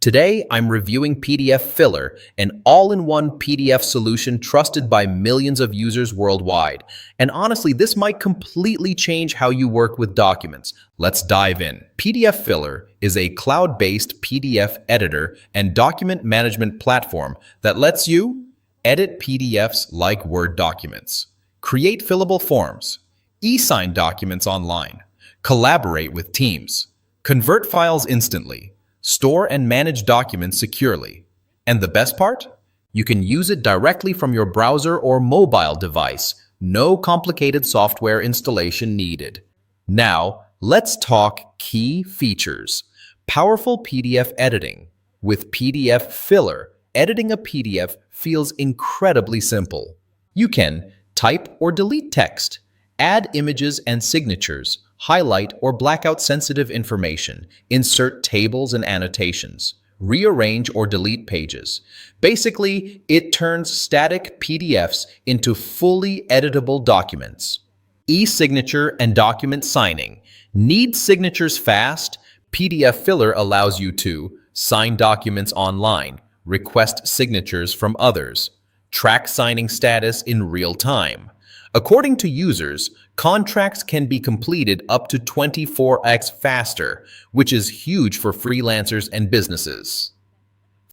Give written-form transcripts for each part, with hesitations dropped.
Today, I'm reviewing pdfFiller, an all-in-one PDF solution trusted by millions of users worldwide. And honestly, this might completely change how you work with documents. Let's dive in. pdfFiller is a cloud-based PDF editor and document management platform that lets you edit PDFs like Word documents, create fillable forms, e-sign documents online, collaborate with teams, convert files instantly, store and manage documents securely. And the best part? You can use it directly from your browser or mobile device. No complicated software installation needed. Now, let's talk key features. Powerful PDF editing. With pdfFiller, editing a PDF feels incredibly simple. You can type or delete text, add images and signatures, highlight or black out sensitive information, insert tables and annotations, rearrange or delete pages. Basically, it turns static PDFs into fully editable documents. eSignature and document signing. Need signatures fast? pdfFiller allows you to sign documents online, request signatures from others, track signing status in real time. According to users, contracts can be completed up to 24x faster, which is huge for freelancers and businesses.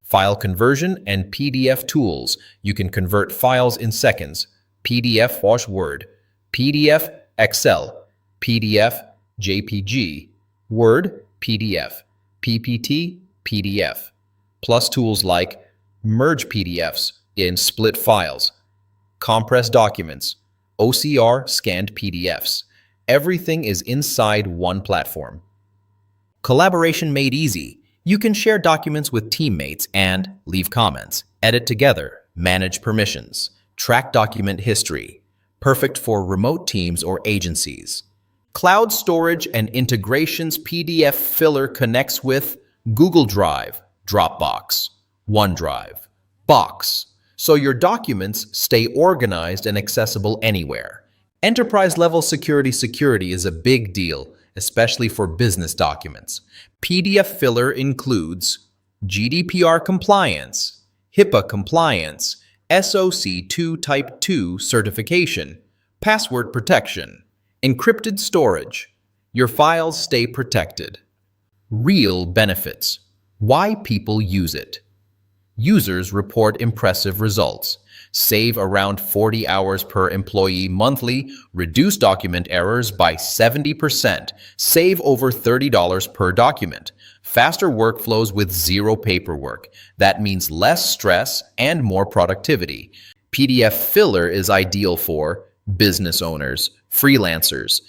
File conversion and PDF tools. You can convert files in seconds. PDF Wash Word, PDF Excel, PDF JPG, Word PDF, PPT PDF, plus tools like merge PDFs in split files, compress documents, OCR scanned PDFs. Everything is inside one platform. Collaboration made easy. You can share documents with teammates and leave comments, edit together, manage permissions, track document history. Perfect for remote teams or agencies. Cloud storage and integrations. pdfFiller connects with Google Drive, Dropbox, OneDrive, Box, so your documents stay organized and accessible anywhere. Enterprise-level security is a big deal, especially for business documents. pdfFiller includes GDPR compliance, HIPAA compliance, SOC 2 Type 2 certification, password protection, encrypted storage. Your files stay protected. Real benefits. Why people use it. Users report impressive results. Save around 40 hours per employee monthly, reduce document errors by 70%, save over $30 per document, faster workflows with zero paperwork. That means less stress and more productivity. pdfFiller is ideal for business owners, freelancers,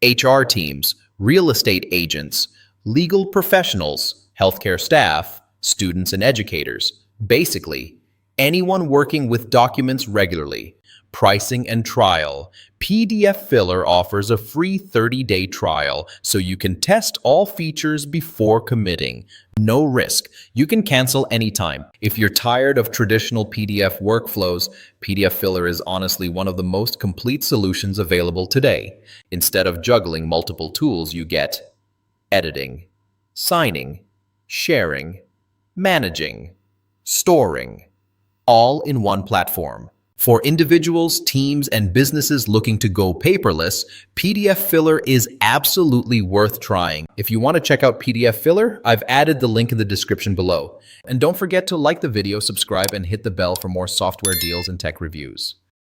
HR teams, real estate agents, legal professionals, healthcare staff, students and educators. Basically, anyone working with documents regularly. Pricing and trial. pdfFiller offers a free 30-day trial so you can test all features before committing. No risk. You can cancel anytime. If you're tired of traditional PDF workflows, pdfFiller is honestly one of the most complete solutions available today. Instead of juggling multiple tools, you get editing, signing, sharing, managing, storing, all in one platform. For individuals, teams, and businesses looking to go paperless, pdfFiller is absolutely worth trying. If you want to check out pdfFiller, I've added the link in the description below. And don't forget to like the video, subscribe, and hit the bell for more software deals and tech reviews.